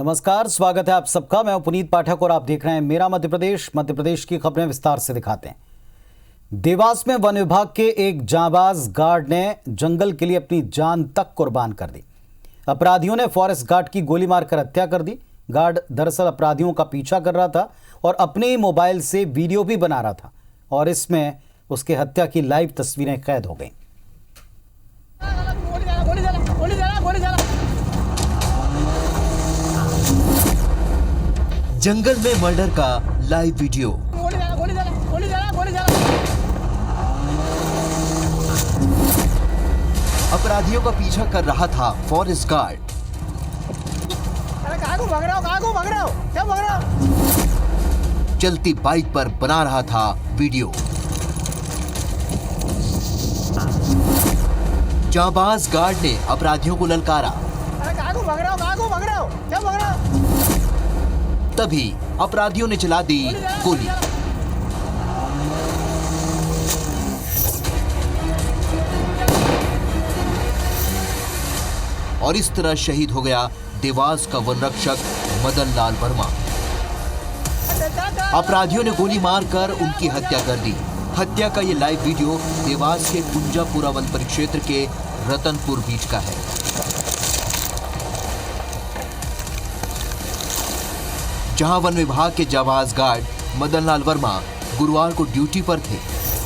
नमस्कार, स्वागत है आप सबका। मैं हूं पुनीत पाठक और आप देख रहे हैं मेरा मध्य प्रदेश। मध्य प्रदेश की खबरें विस्तार से दिखाते हैं। देवास में वन विभाग के एक जांबाज गार्ड ने जंगल के लिए अपनी जान तक कुर्बान कर दी। अपराधियों ने फॉरेस्ट गार्ड की गोली मारकर हत्या कर दी। गार्ड दरअसल अपराधियों का पीछा कर रहा था और अपने ही मोबाइल से वीडियो भी बना रहा था और इसमें उसके हत्या की लाइव तस्वीरें कैद हो गई। जंगल में मर्डर का लाइव वीडियो। अपराधियों का पीछा कर रहा था फॉरेस्ट गार्ड। चलती बाइक पर बना रहा था वीडियो। जांबाज गार्ड ने अपराधियों को ललकारा। तभी अपराधियों ने चला दी गोली। और इस तरह शहीद हो गया देवास का वन रक्षक मदन लाल वर्मा। अपराधियों ने गोली मारकर उनकी हत्या कर दी। हत्या का ये लाइव वीडियो देवास के कुंजापुरा वन परिक्षेत्र के रतनपुर बीच का है। जहां वन विभाग के जांबाज गार्ड मदन लाल वर्मा गुरुवार को ड्यूटी पर थे।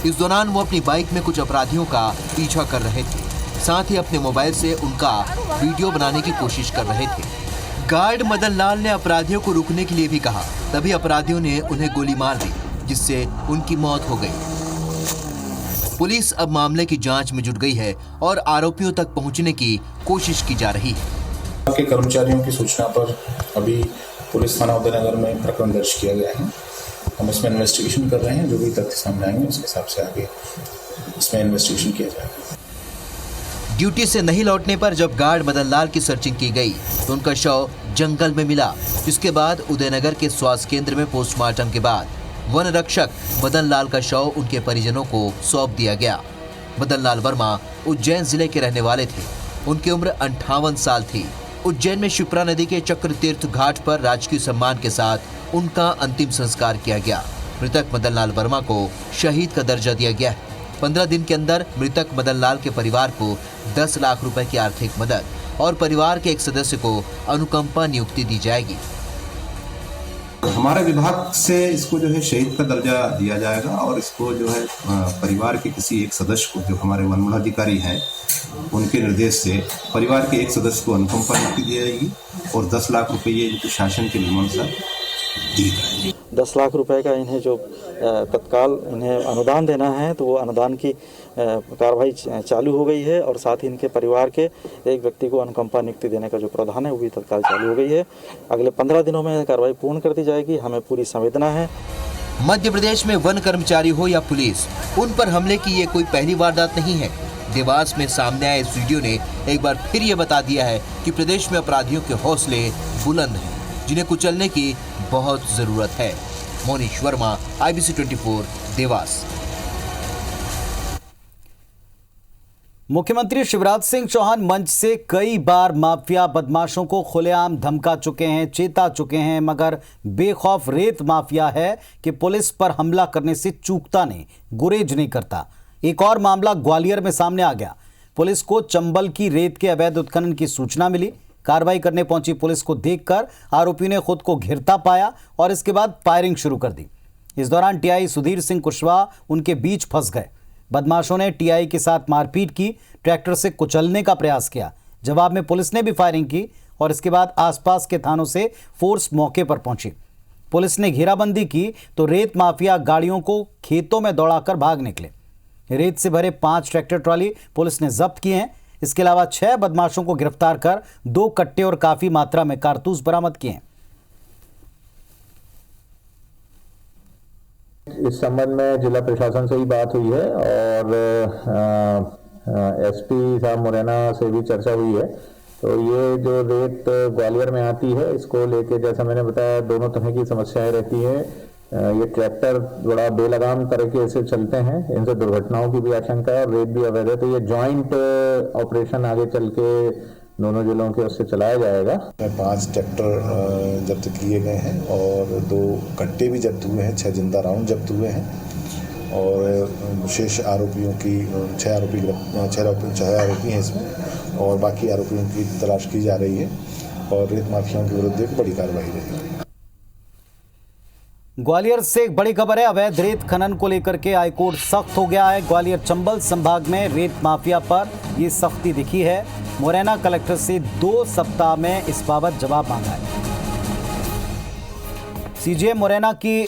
इस दौरान वो अपनी बाइक में कुछ अपराधियों का पीछा कर रहे थे, साथ ही अपने मोबाइल से उनका वीडियो बनाने की कोशिश कर रहे थे। गार्ड मदन लाल ने अपराधियों को रुकने के लिए भी कहा, तभी अपराधियों ने उन्हें गोली मार दी, जिससे उनकी मौत हो गई। पुलिस अब मामले की जांच में जुट गई है और आरोपियों तक पहुंचने की कोशिश की जा रही है। के कर्मचारियों की सूचना पर अभी पुलिस थाना उदयनगर में प्रकरण दर्ज किया गया है। हम इसमें इन्वेस्टिगेशन कर रहे हैं। जो भी तथ्य सामने आएंगे उसके हिसाब से आगे इसमें इन्वेस्टिगेशन किया जाएगा। ड्यूटी से नहीं लौटने पर जब गार्ड मदन लाल की सर्चिंग की गई तो उनका शव जंगल में मिला, जिसके बाद उदयनगर के स्वास्थ्य केंद्र में पोस्टमार्टम के बाद वन रक्षक मदन लाल का शव उनके परिजनों को सौंप दिया गया। मदन लाल वर्मा उज्जैन जिले के रहने वाले थे। उनकी उम्र 58 साल थी। उज्जैन में शिप्रा नदी के चक्र तीर्थ घाट पर राजकीय सम्मान के साथ उनका अंतिम संस्कार किया गया। मृतक मदन लाल वर्मा को शहीद का दर्जा दिया गया है। 15 दिन के अंदर मृतक मदन लाल के परिवार को 10 लाख रुपए की आर्थिक मदद और परिवार के एक सदस्य को अनुकंपा नियुक्ति दी जाएगी। हमारे विभाग से इसको जो है शहीद का दर्जा दिया जाएगा और इसको जो है परिवार के किसी एक सदस्य को, जो हमारे वनमंडलाधिकारी हैं, उनके निर्देश से परिवार के एक सदस्य को अनुकंपा नियुक्ति दी जाएगी और 10 लाख रुपए ये इनको शासन के नियमानुसार दी जाएगी। 10 लाख रुपए का इन्हें जो तत्काल इन्हें अनुदान देना है, तो वो अनुदान की कार्रवाई चालू हो गई है और साथ ही इनके परिवार के एक व्यक्ति को अनुकंपा नियुक्ति देने का जो प्रावधान है वो भी तत्काल चालू हो गई है। अगले 15 दिनों में कार्रवाई पूर्ण कर दी जाएगी। हमें पूरी संवेदना है। मध्य प्रदेश में वन कर्मचारी हो या पुलिस, उन पर हमले की ये कोई पहली वारदात नहीं है। देवास में सामने आए इस वीडियो ने एक बार फिर ये बता दिया है कि प्रदेश में अपराधियों के हौसले बुलंद हैं, जिन्हें कुचलने की बहुत जरूरत है। मोनीश वर्मा, IBC 24, देवास। मुख्यमंत्री शिवराज सिंह चौहान मंच से कई बार माफिया बदमाशों को खुलेआम धमका चुके हैं, चेता चुके हैं, मगर बेखौफ रेत माफिया है कि पुलिस पर हमला करने से चूकता नहीं, गुरेज नहीं करता। एक और मामला ग्वालियर में सामने आ गया। पुलिस को चंबल की रेत के अवैध उत्खनन की सूचना मिली। कार्रवाई करने पहुंची पुलिस को देखकर आरोपी ने खुद को घिरता पाया और इसके बाद फायरिंग शुरू कर दी। इस दौरान टीआई सुधीर सिंह कुशवाहा उनके बीच फंस गए। बदमाशों ने टीआई के साथ मारपीट की, ट्रैक्टर से कुचलने का प्रयास किया। जवाब में पुलिस ने भी फायरिंग की और इसके बाद आसपास के थानों से फोर्स मौके पर पहुंची। पुलिस ने घेराबंदी की तो रेत माफिया गाड़ियों को खेतों में दौड़ाकर भाग निकले। रेत से भरे 5 ट्रैक्टर ट्रॉली पुलिस ने जब्त किए हैं। इसके अलावा 6 बदमाशों को गिरफ्तार कर 2 कट्टे और काफी मात्रा में कारतूस बरामद किए हैं। इस संबंध में जिला प्रशासन से ही बात हुई है और एसपी साहब मुरैना से भी चर्चा हुई है। तो ये जो रेत ग्वालियर में आती है, इसको लेके जैसा मैंने बताया, दोनों तरह की समस्याएं रहती हैं। ये ट्रैक्टर बड़ा बेलगाम तरीके से चलते हैं, इनसे दुर्घटनाओं की भी आशंका है और रेत भी अवैध है। तो ये जॉइंट ऑपरेशन आगे चल के दोनों जिलों के उससे चलाया जाएगा। 5 ट्रैक्टर जब्त किए गए हैं और 2 कट्टे भी जब्त हुए हैं, 6 जिंदा राउंड जब्त हुए हैं और शेष आरोपियों की 6 आरोपी हैं इसमें और बाकी आरोपियों की तलाश की जा रही है और रेत माफियाओं के विरुद्ध एक बड़ी कार्रवाई रहेगी। ग्वालियर से एक बड़ी खबर है। अवैध रेत खनन को लेकर के हाईकोर्ट सख्त हो गया है। ग्वालियर चंबल संभाग में रेत माफिया पर ये सख्ती दिखी है। मुरैना कलेक्टर से 2 सप्ताह में इस बाबत जवाब मांगा है। सीजे मुरैना की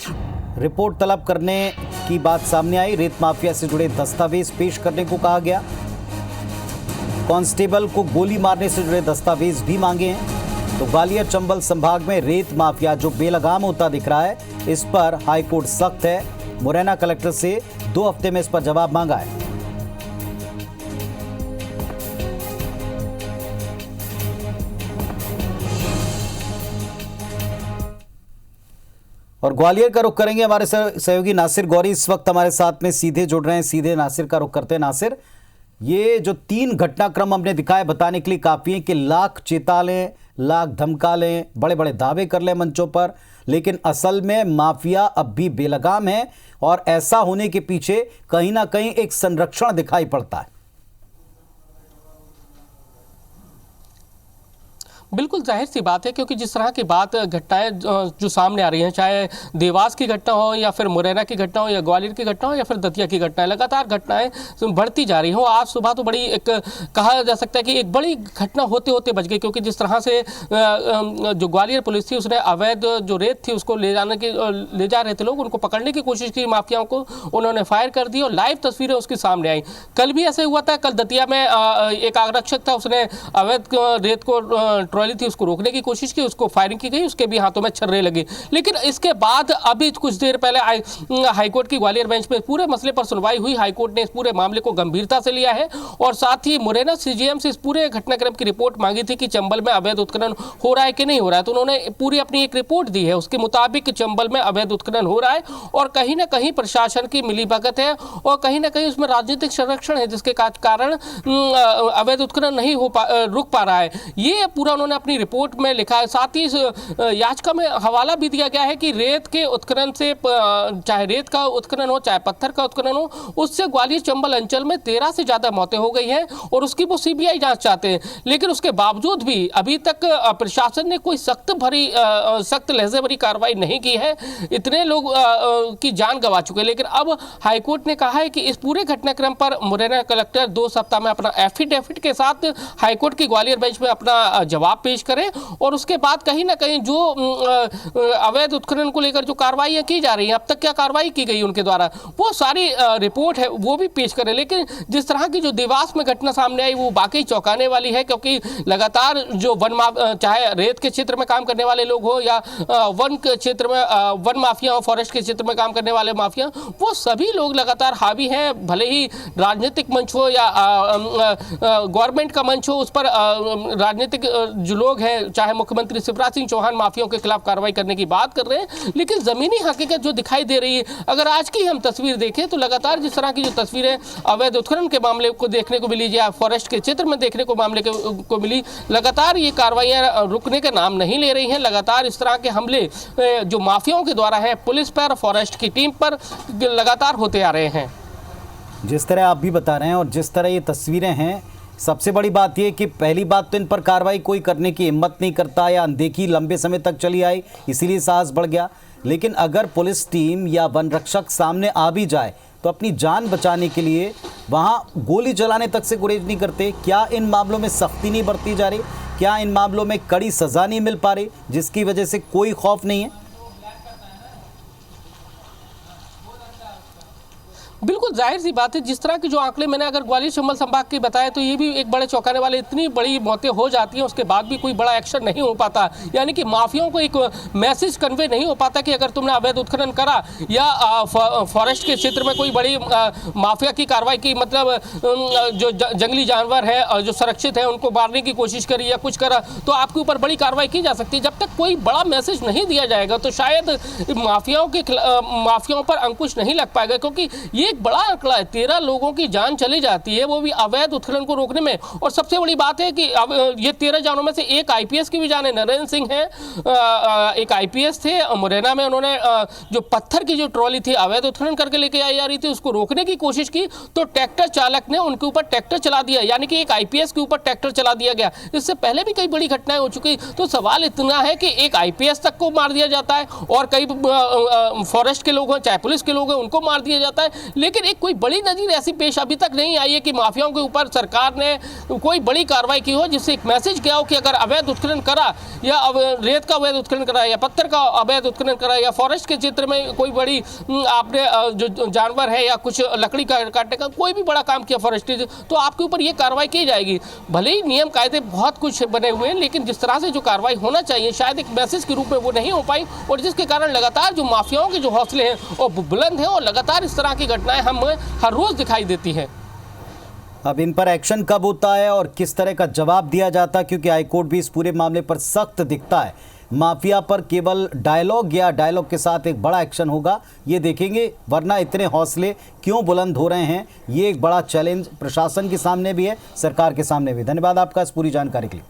रिपोर्ट तलब करने की बात सामने आई। रेत माफिया से जुड़े दस्तावेज पेश करने को कहा गया। कांस्टेबल को गोली मारने से जुड़े दस्तावेज भी मांगे हैं। तो ग्वालियर चंबल संभाग में रेत माफिया जो बेलगाम होता दिख रहा है, इस पर हाईकोर्ट सख्त है। मुरैना कलेक्टर से 2 हफ्ते में इस पर जवाब मांगा है। और ग्वालियर का रुख करेंगे। हमारे सहयोगी नासिर गौरी इस वक्त हमारे साथ में सीधे जुड़ रहे हैं। सीधे नासिर का रुख करते हैं। नासिर, ये जो 3 घटनाक्रम हमने दिखाए बताने के लिए काफ़ी है कि लाख चेता लें, लाख धमका लें, बड़े बड़े दावे कर लें मंचों पर, लेकिन असल में माफिया अब भी बेलगाम है और ऐसा होने के पीछे कहीं ना कहीं एक संरक्षण दिखाई पड़ता है। बिल्कुल जाहिर सी बात है, क्योंकि जिस तरह की बात घटनाएं जो सामने आ रही हैं, चाहे देवास की घटना हो या फिर मुरैना की घटना हो या ग्वालियर की घटना हो या फिर दतिया की घटनाएं, लगातार घटनाएं बढ़ती जा रही हो। आज सुबह तो बड़ी एक कहा जा सकता है कि एक बड़ी घटना होते होते बच गई, क्योंकि जिस तरह से जो ग्वालियर पुलिस थी उसने अवैध जो रेत थी उसको ले जा रहे थे लोग, उनको पकड़ने की कोशिश की माफियाओं को, उन्होंने फायर कर दी और लाइव तस्वीरें उसकी सामने आई। कल भी ऐसे हुआ था। कल दतिया में एक आरक्षक था, उसने अवैध रेत को ट्रॉली थी उसको रोकने की कोशिश की, उसको फायरिंग की गई, उसके भी हाथों में छर्रे लगे। लेकिन इसके बाद अभी कुछ देर पहले हाईकोर्ट की ग्वालियर बेंच में पूरे मसले पर सुनवाई हुई। हाईकोर्ट ने इस पूरे मामले को गंभीरता से लिया है और साथ ही मुरैना सीजीएम से इस पूरे घटनाक्रम की रिपोर्ट मांगी थी कि चंबल में अवैध उत्खनन हो रहा है कि नहीं हो रहा है। तो उन्होंने पूरी अपनी एक रिपोर्ट दी है, उसके मुताबिक चंबल में अवैध उत्खनन हो रहा है और कहीं ना कहीं प्रशासन की मिलीभगत है और कहीं ना कहीं उसमें राजनीतिक संरक्षण है, जिसके कारण अवैध उत्खनन नहीं रुक पा रहा है। ये पूरा उन्होंने अपनी रिपोर्ट में लिखा है। साथ ही याचिका में हवाला भी दिया गया है कि रेत के उत्खनन से, चाहे रेत का उत्खनन हो चाहे पत्थर का उत्खनन हो, उससे ग्वालियर चंबल अंचल में 13 से ज्यादा मौतें हो गई हैं और उसकी वो सीबीआई जांच चाहते हैं। लेकिन उसके बावजूद भी अभी तक प्रशासन ने कोई सख्त लहजे भरी कार्रवाई नहीं की है। इतने लोग की जान गंवा चुके हैं। लेकिन अब हाईकोर्ट ने कहा है कि इस पूरे घटनाक्रम पर मुरैना कलेक्टर 2 सप्ताह में अपना एफिडेविट के साथ हाईकोर्ट की ग्वालियर बेंच में अपना जवाब पेश करें और उसके बाद कहीं ना कहीं जो अवैध उत्खनन को लेकर जो कार्रवाई की जा रही है, अब तक क्या कार्रवाई की गई उनके द्वारा, वो सारी रिपोर्ट है वो भी पेश करें। लेकिन जिस तरह की जो देवास में घटना सामने आई वो वाकई चौंकाने वाली है, क्योंकि लगातार जो चाहे रेत के क्षेत्र में काम करने वाले लोग हो या वन के क्षेत्र में वन माफिया हो, फॉरेस्ट के क्षेत्र में काम करने वाले माफिया, वो सभी लोग लगातार हावी हैं। भले ही राजनीतिक मंच हो या गवर्नमेंट का मंच हो, उस पर राजनीतिक जो लोग हैं, चाहे मुख्यमंत्री शिवराज सिंह चौहान माफियाओं के खिलाफ कार्रवाई करने की बात कर रहे हैं, लेकिन जमीनी हकीकत जो दिखाई दे रही है, अगर आज की हम तस्वीर देखें तो लगातार जिस तरह की जो तस्वीरें अवैध उत्खनन के मामले को देखने को मिली या फॉरेस्ट के क्षेत्र में देखने को मामले को मिली, लगातार ये कार्रवाइयां रुकने का नाम नहीं ले रही हैं। लगातार इस तरह के हमले जो माफियाओं के द्वारा है पुलिस पर, फॉरेस्ट की टीम पर लगातार होते आ रहे हैं। जिस तरह आप भी बता रहे हैं और जिस तरह ये तस्वीरें हैं, सबसे बड़ी बात यह कि पहली बात तो इन पर कार्रवाई कोई करने की हिम्मत नहीं करता या अनदेखी लंबे समय तक चली आई, इसीलिए साहस बढ़ गया। लेकिन अगर पुलिस टीम या वन रक्षक सामने आ भी जाए तो अपनी जान बचाने के लिए वहां गोली चलाने तक से गुरेज नहीं करते। क्या इन मामलों में सख्ती नहीं बरती जा रही? क्या इन मामलों में कड़ी सजा नहीं मिल पा रही, जिसकी वजह से कोई खौफ नहीं है? बिल्कुल जाहिर सी बात है, जिस तरह के जो आंकड़े मैंने अगर ग्वालियर चंबल संभाग के बताए तो ये भी एक बड़े चौंकाने वाले, इतनी बड़ी मौतें हो जाती हैं उसके बाद भी कोई बड़ा एक्शन नहीं हो पाता। यानी कि माफियाओं को एक मैसेज कन्वे नहीं हो पाता कि अगर तुमने अवैध उत्खनन करा या फॉरेस्ट के क्षेत्र में कोई बड़ी माफिया की कार्रवाई की, मतलब जो जंगली जानवर है और जो सुरक्षित है उनको मारने की कोशिश करी या कुछ करा, तो आपके ऊपर बड़ी कार्रवाई की जा सकती है। जब तक कोई बड़ा मैसेज नहीं दिया जाएगा तो शायद माफियाओं पर अंकुश नहीं लग पाएगा, क्योंकि ये एक बड़ा आंकड़ा है, 13 लोगों की जान चली जाती है, वो भी अवैध उत्खनन को रोकने में। और सबसे बड़ी बात है कि अब ये 13 जानों में से एक आईपीएस की भी जान है। नरेंद्र सिंह है, एक आईपीएस थे, मुरैना में उन्होंने जो पत्थर की जो ट्रॉली थी अवैध उत्खनन करके लेके आई जा रही थी, उसको रोकने की कोशिश की तो ट्रैक्टर चालक ने उनके ऊपर ट्रैक्टर चला दिया, यानी कि एक आईपीएस के ऊपर ट्रैक्टर चला दिया गया। इससे पहले भी कई बड़ी घटनाएं हो चुकी। तो सवाल इतना है कि एक आईपीएस तक को मार दिया जाता है और कई फॉरेस्ट के लोग हैं, चाहे पुलिस के लोग हैं, उनको मार दिया जाता है, लेकिन एक कोई बड़ी नजीर ऐसी पेश अभी तक नहीं आई है कि माफियाओं के ऊपर सरकार ने कोई बड़ी कार्रवाई की हो, जिससे एक मैसेज गया हो कि अगर अवैध उत्खनन करा या रेत का अवैध उत्खनन करा या पत्थर का अवैध उत्खनन करा या फॉरेस्ट के क्षेत्र में कोई बड़ी आपने जो जानवर है या कुछ लकड़ी काटने का कोई भी बड़ा काम किया फॉरेस्ट्री, तो आपके ऊपर ये कार्रवाई की जाएगी। भले ही नियम कायदे बहुत कुछ बने हुए हैं, लेकिन जिस तरह से जो कार्रवाई होना चाहिए शायद एक मैसेज के रूप में वो नहीं हो पाई, और जिसके कारण लगातार जो माफियाओं के जो हौसले हैं वो बुलंद हैं और लगातार इस तरह की घटनाएं हमें हर रोज दिखाई देती हैं। अब इन पर एक्शन कब होता है और किस तरह का जवाब दिया जाता है, क्योंकि हाईकोर्ट भी इस पूरे मामले पर सख्त दिखता है। माफिया पर केवल डायलॉग या डायलॉग के साथ एक बड़ा एक्शन होगा, ये देखेंगे, वरना इतने हौसले क्यों बुलंद हो रहे हैं, ये एक बड़ा चैलेंज प्रशासन के सामने भी है, सरकार के सामने भी। धन्यवाद आपका इस पूरी जानकारी के लिए।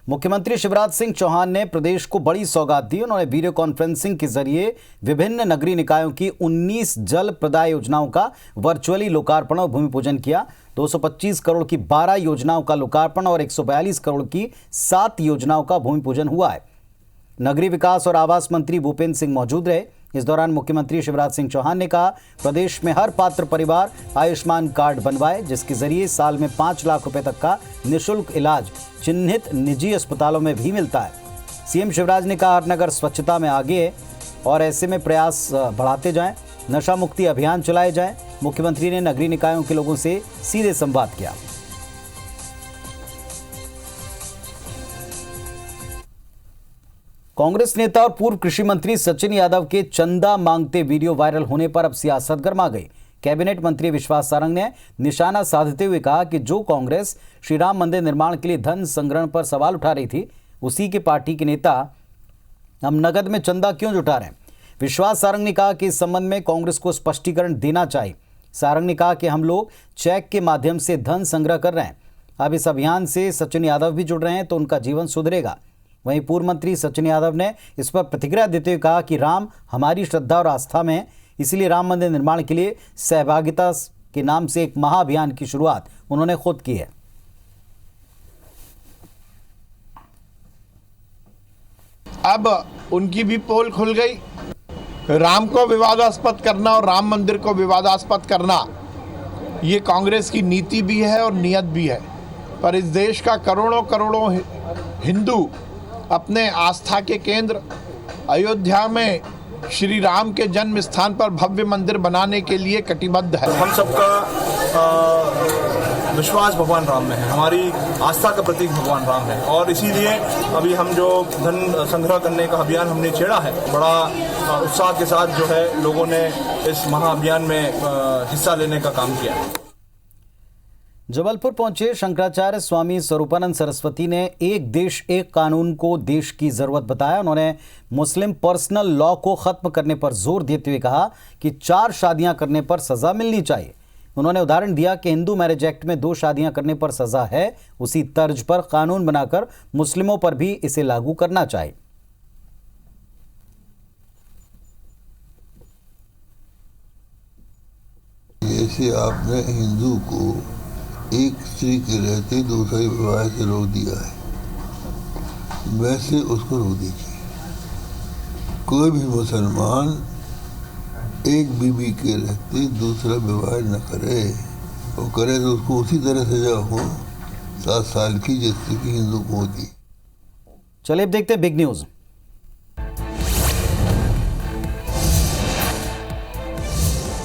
मुख्यमंत्री शिवराज सिंह चौहान ने प्रदेश को बड़ी सौगात दी। उन्होंने वीडियो कॉन्फ्रेंसिंग के जरिए विभिन्न नगरीय निकायों की 19 जल प्रदाय योजनाओं का वर्चुअली लोकार्पण और भूमि पूजन किया। 225 करोड़ की 12 योजनाओं का लोकार्पण और 142 करोड़ की 7 योजनाओं का भूमि पूजन हुआ है। नगरीय विकास और आवास मंत्री भूपेंद्र सिंह मौजूद रहे। इस दौरान मुख्यमंत्री शिवराज सिंह चौहान ने कहा, प्रदेश में हर पात्र परिवार आयुष्मान कार्ड बनवाए, जिसके जरिए साल में 5 लाख रुपए तक का निःशुल्क इलाज चिन्हित निजी अस्पतालों में भी मिलता है। सीएम शिवराज ने कहा, हर नगर स्वच्छता में आगे है और ऐसे में प्रयास बढ़ाते जाएं, नशा मुक्ति अभियान चलाए जाएं। मुख्यमंत्री ने नगरीय निकायों के लोगों से सीधे संवाद किया। कांग्रेस नेता और पूर्व कृषि मंत्री सचिन यादव के चंदा मांगते वीडियो वायरल होने पर अब सियासत गर्मा गई। कैबिनेट मंत्री विश्वास सारंग ने निशाना साधते हुए कहा कि जो कांग्रेस श्री राम मंदिर निर्माण के लिए धन संग्रहण पर सवाल उठा रही थी, उसी के पार्टी के नेता हम नगद में चंदा क्यों जुटा रहे हैं। विश्वास सारंग ने कहा कि इस संबंध में कांग्रेस को स्पष्टीकरण देना चाहिए। सारंग ने कहा कि हम लोग चेक के माध्यम से धन संग्रह कर रहे हैं, अब इस अभियान से सचिन यादव भी जुड़ रहे हैं तो उनका जीवन सुधरेगा। वहीं पूर्व मंत्री सचिन यादव ने इस पर प्रतिक्रिया देते हुए कहा कि राम हमारी श्रद्धा और आस्था में है, इसलिए राम मंदिर निर्माण के लिए सहभागिता के नाम से एक महाअभियान की शुरुआत उन्होंने खुद की है। अब उनकी भी पोल खुल गई। राम को विवादास्पद करना और राम मंदिर को विवादास्पद करना ये कांग्रेस की नीति भी है और नियत भी है, पर इस देश का करोड़ों करोड़ों हिंदू अपने आस्था के केंद्र अयोध्या में श्री राम के जन्म स्थान पर भव्य मंदिर बनाने के लिए कटिबद्ध है। हम सबका विश्वास भगवान राम में है, हमारी आस्था का प्रतीक भगवान राम है, और इसीलिए अभी हम जो धन संग्रह करने का अभियान हमने छेड़ा है, बड़ा उत्साह के साथ जो है लोगों ने इस महाअभियान में हिस्सा लेने का काम किया है। जबलपुर पहुंचे शंकराचार्य स्वामी स्वरूपानंद सरस्वती ने एक देश एक कानून को देश की जरूरत बताया। उन्होंने मुस्लिम पर्सनल लॉ को खत्म करने पर जोर देते हुए कहा कि 4 शादियां करने पर सजा मिलनी चाहिए। उन्होंने उदाहरण दिया कि हिंदू मैरिज एक्ट में 2 शादियां करने पर सजा है, उसी तर्ज पर कानून बनाकर मुस्लिमों पर भी इसे लागू करना चाहिए। जैसे आपने हिंदू को एक स्त्री के रहते दूसरे विवाह से रोक दिया है, वैसे उसको रोक दीजिए। कोई भी मुसलमान एक बीवी के रहते दूसरा विवाह न करे, वो करे तो उसको उसी तरह सजा हो 7 साल की जैसे कि हिंदू को होती। चलिए अब देखते हैं बिग न्यूज।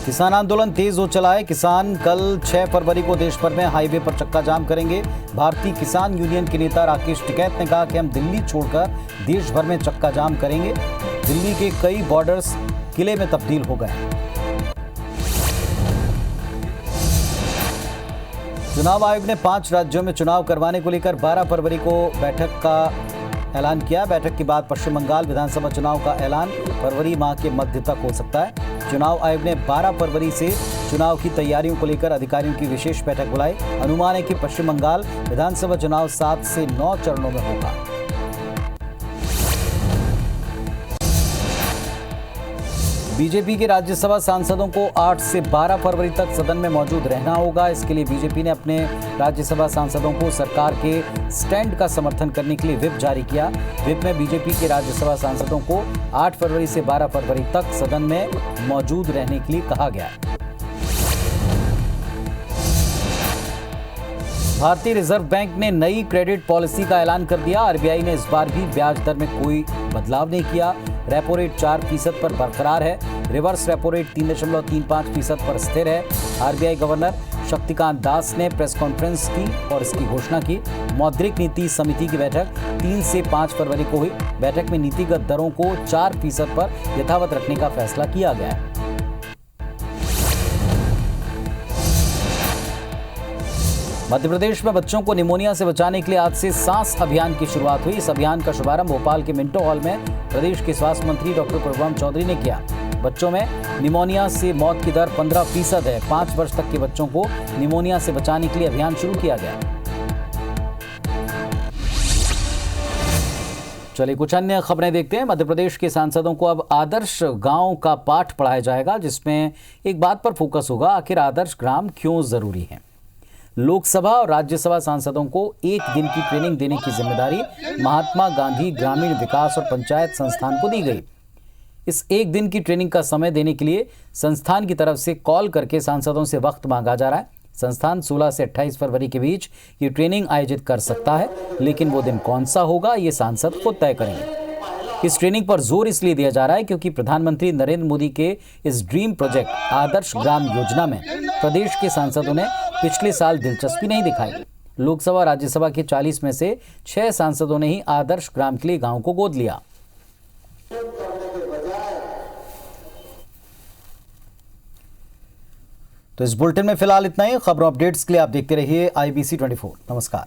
किसान आंदोलन तेज हो चला है। किसान कल 6 फरवरी को देश भर में हाईवे पर चक्का जाम करेंगे। भारतीय किसान यूनियन के नेता राकेश टिकैत ने कहा कि हम दिल्ली छोड़कर देश भर में चक्का जाम करेंगे। दिल्ली के कई बॉर्डर्स किले में तब्दील हो गए। चुनाव आयोग ने 5 राज्यों में चुनाव करवाने को लेकर 12 फरवरी को बैठक का ऐलान किया। बैठक के बाद पश्चिम बंगाल विधानसभा चुनाव का ऐलान फरवरी माह के मध्य तक हो सकता है। चुनाव आयोग ने 12 फरवरी से चुनाव की तैयारियों को लेकर अधिकारियों की विशेष बैठक बुलाई। अनुमान है कि पश्चिम बंगाल विधानसभा चुनाव 7 से 9 चरणों में होगा। बीजेपी के राज्यसभा सांसदों को 8 से 12 फरवरी तक सदन में मौजूद रहना होगा। इसके लिए बीजेपी ने अपने राज्यसभा सांसदों को सरकार के स्टैंड का समर्थन करने के लिए व्हिप जारी किया। व्हिप में बीजेपी के राज्यसभा सांसदों को 8 फरवरी से 12 फरवरी तक सदन में मौजूद रहने के लिए कहा गया है। भारतीय रिजर्व बैंक ने नई क्रेडिट पॉलिसी का ऐलान कर दिया। आरबीआई ने इस बार भी ब्याज दर में कोई बदलाव नहीं किया। रेपो रेट 4% पर बरकरार है। रिवर्स रेपो रेट 3.35% पर स्थिर है। आरबीआई गवर्नर शक्तिकांत दास ने प्रेस कॉन्फ्रेंस की और इसकी घोषणा की। मौद्रिक नीति समिति की बैठक 3 से 5 फरवरी को हुई। बैठक में नीतिगत दरों को 4% पर यथावत रखने का फैसला किया गया है। मध्य प्रदेश में बच्चों को निमोनिया से बचाने के लिए आज से सांस अभियान की शुरुआत हुई। इस अभियान का शुभारंभ भोपाल के मिंटो हॉल में प्रदेश के स्वास्थ्य मंत्री डॉक्टर प्रभुराम चौधरी ने किया। बच्चों में निमोनिया से मौत की दर 15% है। 5 वर्ष तक के बच्चों को निमोनिया से बचाने के लिए अभियान शुरू किया गया। चलिए कुछ अन्य खबरें देखते हैं। मध्य प्रदेश के सांसदों को अब आदर्श गांव का पाठ पढ़ाया जाएगा, जिसमें एक बात पर फोकस होगा, आखिर आदर्श ग्राम क्यों जरूरी है। लोकसभा और राज्यसभा सांसदों को एक दिन की ट्रेनिंग देने की जिम्मेदारी महात्मा गांधी ग्रामीण विकास और पंचायत संस्थान को दी गई। इस एक दिन की ट्रेनिंग का समय देने के लिए संस्थान की तरफ से कॉल करके सांसदों से वक्त मांगा जा रहा है। संस्थान 16 से 28 फरवरी के बीच ये ट्रेनिंग आयोजित कर सकता है, लेकिन वो दिन कौन सा होगा ये सांसद खुद तय करेंगे। इस ट्रेनिंग पर जोर इसलिए दिया जा रहा है क्योंकि प्रधानमंत्री नरेंद्र मोदी के इस ड्रीम प्रोजेक्ट आदर्श ग्राम योजना में प्रदेश के सांसदों ने पिछले साल दिलचस्पी नहीं दिखाई। लोकसभा राज्यसभा के 40 में से 6 सांसदों ने ही आदर्श ग्राम के लिए गांव को गोद लिया। तो इस बुलेटिन में फिलहाल इतना ही। खबरों अपडेट्स के लिए आप देखते रहिए IBC 24। नमस्कार।